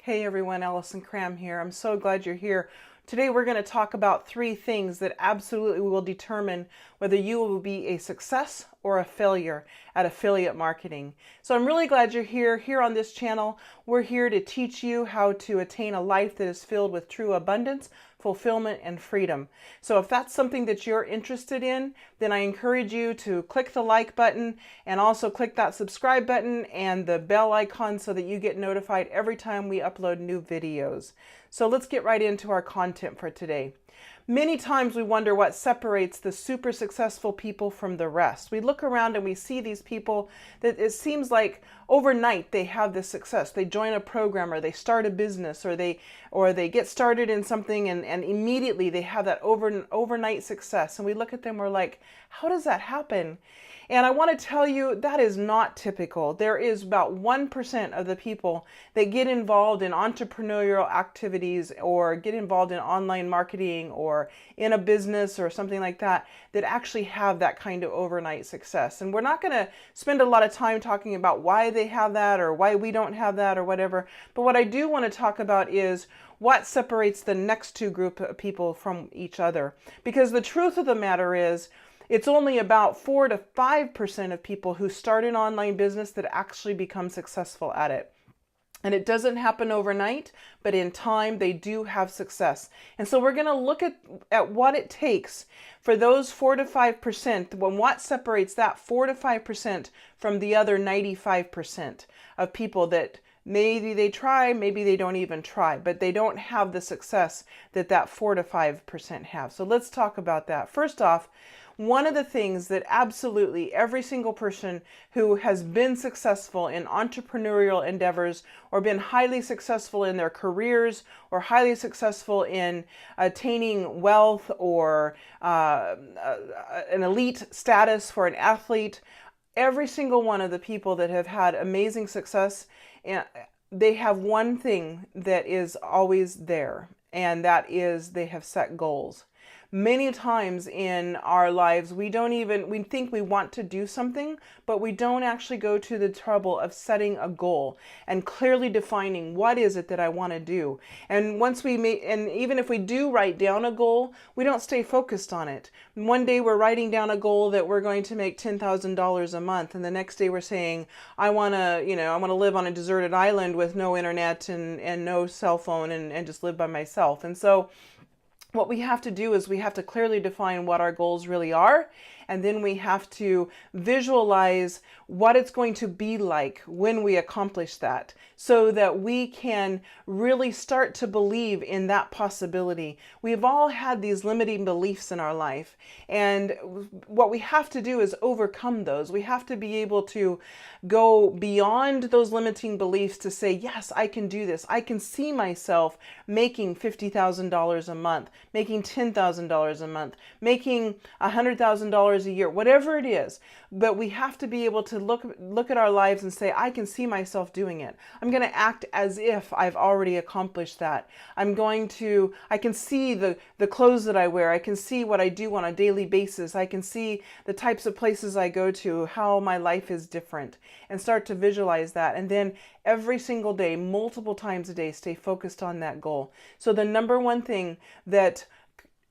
Hey everyone, Allison Cram here. I'm so glad you're here. Today we're going to talk about 3 things that absolutely will determine whether you will be a success or a failure at affiliate marketing. So I'm really glad you're here on this channel. We're here to teach you how to attain a life that is filled with true abundance, fulfillment, and freedom. So if that's something that you're interested in, then I encourage you to click the like button and also click that subscribe button and the bell icon so that you get notified every time we upload new videos. So let's get right into our content for today. Many times we wonder what separates the super successful people from the rest. We look around and we see these people that it seems like overnight they have this success. They join a program or they start a business or they get started in something and immediately they have that overnight success. And we look at them, we're like, how does that happen? And I want to tell you that is not typical. There is about 1% of the people that get involved in entrepreneurial activities or get involved in online marketing or in a business or something like that that actually have that kind of overnight success. And we're not going to spend a lot of time talking about why they have that or why we don't have that or whatever. But what I do want to talk about is what separates the next 2 group of people from each other. Because the truth of the matter is, it's only about 4 to 5% of people who start an online business that actually become successful at it. And it doesn't happen overnight, but in time they do have success. And so we're going to look at what it takes for those 4 to 5%, what separates that 4 to 5% from the other 95% of people that maybe they try, maybe they don't even try, but they don't have the success that 4 to 5% have. So let's talk about that. First off, one of the things that absolutely every single person who has been successful in entrepreneurial endeavors or been highly successful in their careers or highly successful in attaining wealth or an elite status for an athlete, every single one of the people that have had amazing success, they have one thing that is always there, and that is they have set goals. Many times in our lives, we think we want to do something, but we don't actually go to the trouble of setting a goal and clearly defining what is it that I want to do. And and even if we do write down a goal, we don't stay focused on it. One day we're writing down a goal that we're going to make $10,000 a month, and the next day we're saying, I want to live on a deserted island with no internet and no cell phone and just live by myself. And so what we have to do is we have to clearly define what our goals really are, and then we have to visualize what it's going to be like when we accomplish that so that we can really start to believe in that possibility. We've all had these limiting beliefs in our life, and what we have to do is overcome those. We have to be able to go beyond those limiting beliefs to say, yes, I can do this. I can see myself making $50,000 a month, making $10,000 a month, making $100,000 a year, whatever it is. But we have to be able to look at our lives and say, I can see myself doing it. I'm going to act as if I've already accomplished that. I can see the clothes that I wear. I can see what I do on a daily basis. I can see the types of places I go to, how my life is different, and start to visualize that. And then every single day, multiple times a day, stay focused on that goal. So the number one thing that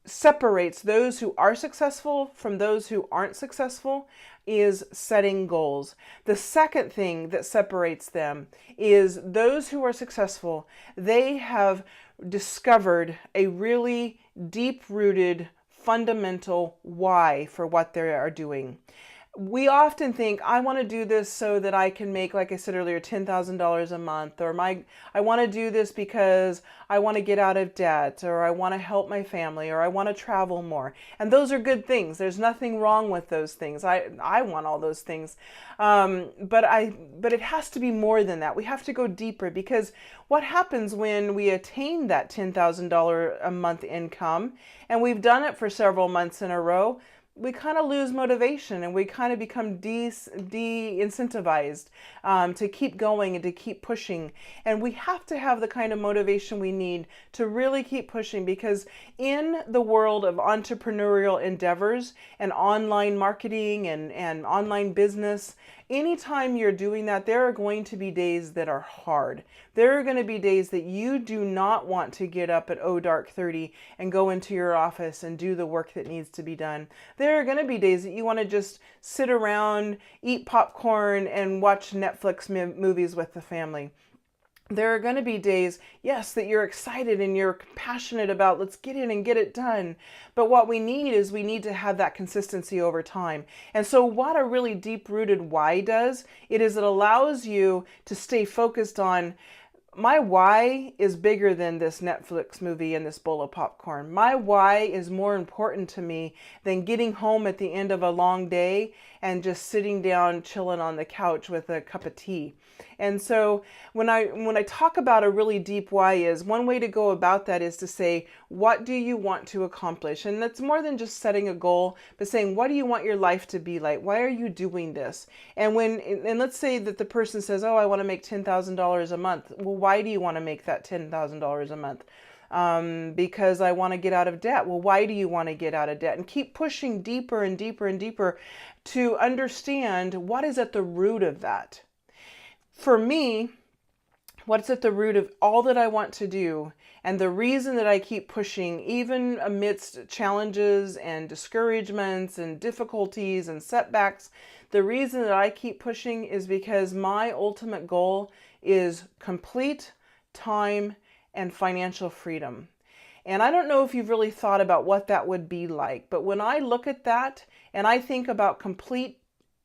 separates those who are successful from those who aren't successful is setting goals. The second thing that separates them is those who are successful, they have discovered a really deep-rooted, fundamental why for what they are doing. We often think, I want to do this so that I can make, like I said earlier, $10,000 a month, or I want to do this because I want to get out of debt, or I want to help my family, or I want to travel more. And those are good things. There's nothing wrong with those things. I want all those things. But it has to be more than that. We have to go deeper, because what happens when we attain that $10,000 a month income, and we've done it for several months in a row, we kind of lose motivation and we kind of become de-incentivized to keep going and to keep pushing. And we have to have the kind of motivation we need to really keep pushing, because in the world of entrepreneurial endeavors and online marketing and online business, Anytime you're doing that, there are going to be days that are hard. There are going to be days that you do not want to get up at dark 30 and go into your office and do the work that needs to be done. There are going to be days that you want to just sit around, eat popcorn, and watch Netflix movies with the family. There are going to be days, yes, that you're excited and you're passionate about, let's get in and get it done. But what we need is we need to have that consistency over time. And so what a really deep-rooted why does, it allows you to stay focused on, my why is bigger than this Netflix movie and this bowl of popcorn. My why is more important to me than getting home at the end of a long day and just sitting down chilling on the couch with a cup of tea. And so when I talk about a really deep why, is one way to go about that is to say, what do you want to accomplish? And that's more than just setting a goal, but saying, what do you want your life to be like? Why are you doing this? And let's say that the person says, oh, I want to make $10,000 a month. Well, why do you want to make that $10,000 a month? Because I want to get out of debt. Well, why do you want to get out of debt? And keep pushing deeper and deeper and deeper to understand what is at the root of that. For me, what's at the root of all that I want to do, and the reason that I keep pushing, even amidst challenges and discouragements and difficulties and setbacks, the reason that I keep pushing is because my ultimate goal is complete time and financial freedom. And I don't know if you've really thought about what that would be like, but when I look at that and I think about complete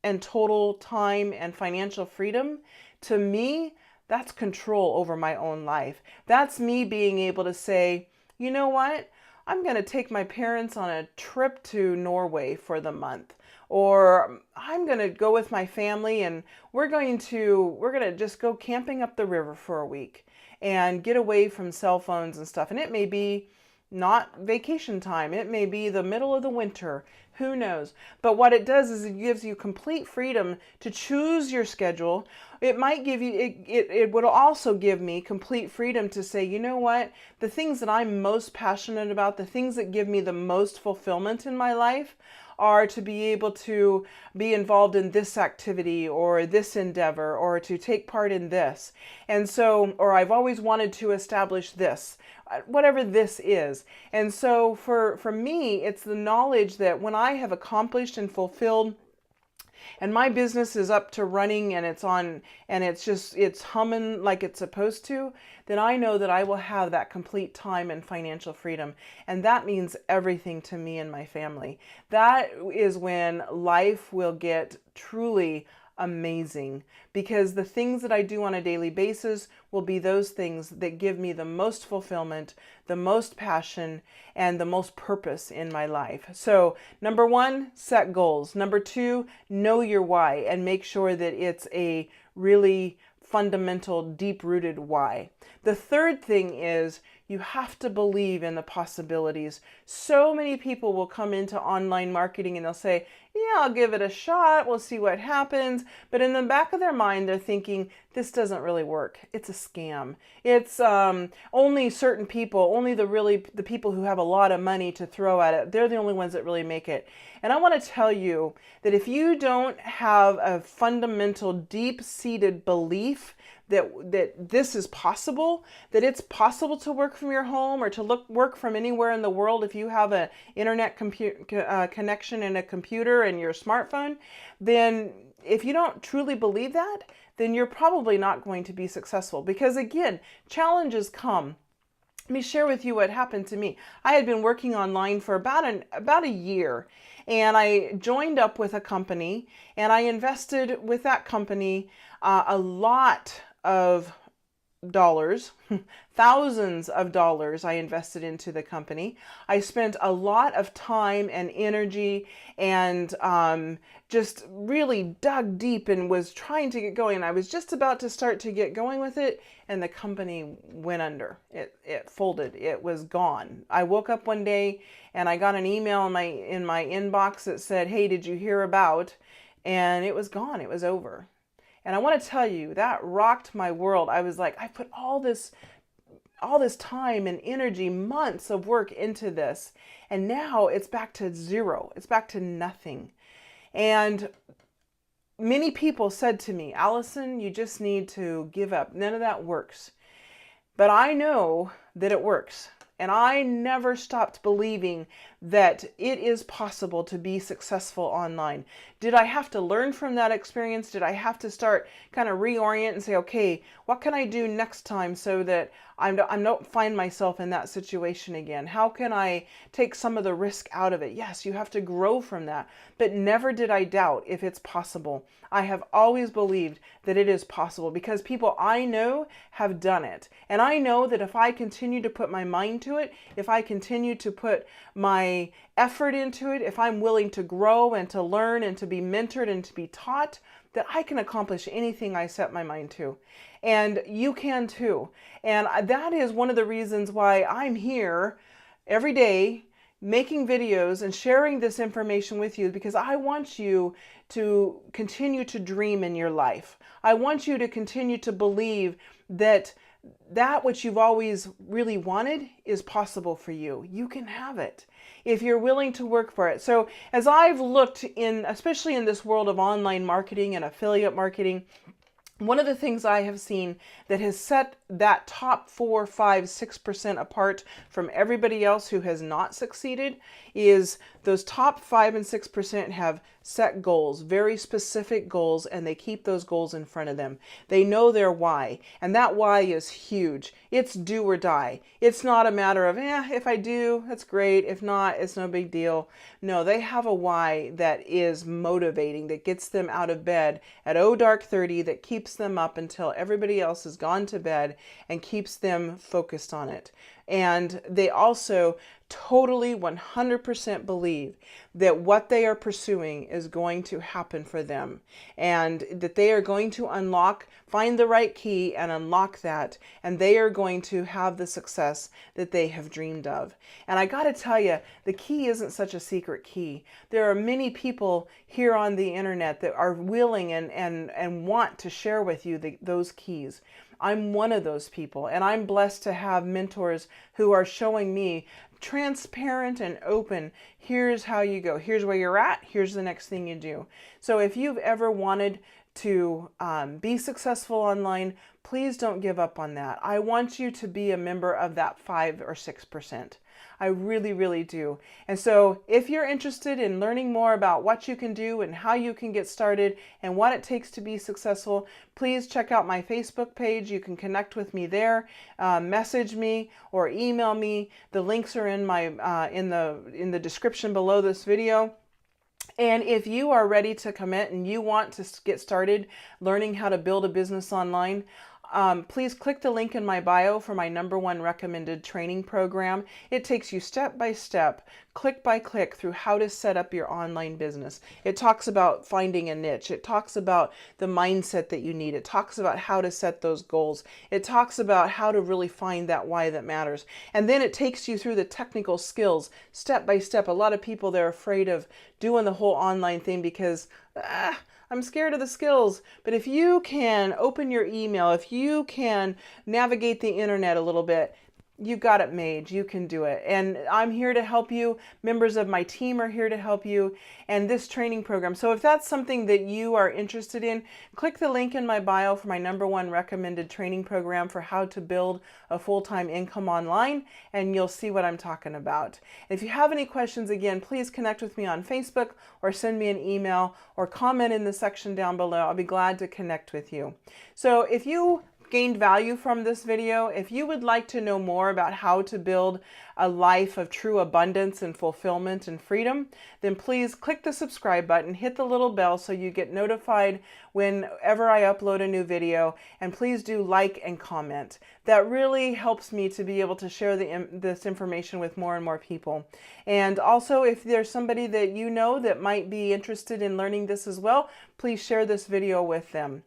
and total time and financial freedom, to me, that's control over my own life. That's me being able to say, you know what? I'm going to take my parents on a trip to Norway for the month. Or I'm going to go with my family and we're going to just go camping up the river for a week and get away from cell phones and stuff. And it may be not vacation time. It may be the middle of the winter. Who knows? But what it does is it gives you complete freedom to choose your schedule. It might give you, it would also give me complete freedom to say, you know what? The things that I'm most passionate about, the things that give me the most fulfillment in my life, are to be able to be involved in this activity or this endeavor or to take part in this. And so, or I've always wanted to establish this, whatever this is. And so for me, it's the knowledge that when I have accomplished and fulfilled and my business is up to running and it's on and it's humming like it's supposed to, then I know that I will have that complete time and financial freedom. And that means everything to me and my family. That is when life will get truly amazing, because the things that I do on a daily basis will be those things that give me the most fulfillment, the most passion, and the most purpose in my life. So number one, set goals. Number two, know your why and make sure that it's a really fundamental, deep-rooted why. The third thing is you have to believe in the possibilities. So many people will come into online marketing and they'll say, yeah, I'll give it a shot. We'll see what happens. But in the back of their mind, they're thinking, this doesn't really work. It's a scam. It's only certain people, only the people who have a lot of money to throw at it. They're the only ones that really make it. And I want to tell you that if you don't have a fundamental, deep-seated belief that this is possible, that it's possible to work from your home or to work from anywhere in the world if you have an internet connection and a computer and your smartphone, then if you don't truly believe that, then you're probably not going to be successful. Because again, challenges come. Let me share with you what happened to me. I had been working online for about a year, and I joined up with a company, and I invested with that company a lot of dollars, thousands of dollars I invested into the company. I spent a lot of time and energy and just really dug deep and was trying to get going. I was just about to start to get going with it, and the company went under. It folded. It was gone. I woke up one day and I got an email in my inbox that said, hey, did you hear about? And it was gone. It was over. And I want to tell you, that rocked my world. I was like, I put all this time and energy, months of work into this, and now it's back to zero. It's back to nothing. And many people said to me, Allison, you just need to give up. None of that works. But I know that it works. And I never stopped believing that it is possible to be successful online. Did I have to learn from that experience? Did I have to start kind of reorient and say, okay, what can I do next time so that I don't find myself in that situation again? How can I take some of the risk out of it? Yes, you have to grow from that. But never did I doubt if it's possible. I have always believed that it is possible because people I know have done it. And I know that if I continue to put my mind to it, if I continue to put my effort into it, if I'm willing to grow and to learn and to be mentored and to be taught, that I can accomplish anything I set my mind to. And you can too. And that is one of the reasons why I'm here every day making videos and sharing this information with you, because I want you to continue to dream in your life. I want you to continue to believe that which you've always really wanted is possible for you. You can have it if you're willing to work for it. So as I've looked in, especially in this world of online marketing and affiliate marketing, one of the things I have seen that has set that top 4, 5, 6% apart from everybody else who has not succeeded is those top 5 and 6% have set goals, very specific goals, and they keep those goals in front of them. They know their why, and that why is huge. It's do or die. It's not a matter of, if I do, that's great. If not, it's no big deal. No, they have a why that is motivating, that gets them out of bed at dark 30, that keeps them up until everybody else has gone to bed and keeps them focused on it. And they also totally 100% believe that what they are pursuing is going to happen for them, and that they are going to find the right key and unlock that, and they are going to have the success that they have dreamed of. And I got to tell you, the key isn't such a secret key. There are many people here on the internet that are willing and want to share with you those keys. I'm one of those people, and I'm blessed to have mentors who are showing me transparent and open. Here's how you go. Here's where you're at. Here's the next thing you do. So if you've ever wanted to be successful online, please don't give up on that. I want you to be a member of that 5 or 6%. I really, really do. And so if you're interested in learning more about what you can do and how you can get started and what it takes to be successful, please check out my Facebook page. You can connect with me there, message me or email me. The links are in my in the description below this video. And if you are ready to commit and you want to get started learning how to build a business online, please click the link in my bio for my #1 recommended training program. It takes you step by step, click by click through how to set up your online business. It talks about finding a niche. It talks about the mindset that you need. It talks about how to set those goals. It talks about how to really find that why that matters. And then it takes you through the technical skills step by step. A lot of people, they're afraid of doing the whole online thing because I'm scared of the skills. But if you can open your email, if you can navigate the internet a little bit, you got it made. You can do it. And I'm here to help you. Members of my team are here to help you. And this training program. So if that's something that you are interested in, click the link in my bio for my #1 recommended training program for how to build a full-time income online, and you'll see what I'm talking about. If you have any questions, again, please connect with me on Facebook or send me an email or comment in the section down below. I'll be glad to connect with you. So if you gained value from this video, if you would like to know more about how to build a life of true abundance and fulfillment and freedom, then please click the subscribe button, hit the little bell so you get notified whenever I upload a new video, and please do like and comment. That really helps me to be able to share this information with more and more people. And also, if there's somebody that you know that might be interested in learning this as well, please share this video with them.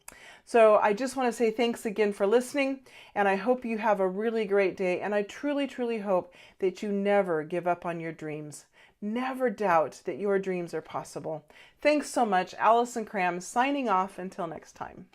So I just want to say thanks again for listening, and I hope you have a really great day, and I truly, truly hope that you never give up on your dreams. Never doubt that your dreams are possible. Thanks so much. Allison Cram signing off until next time.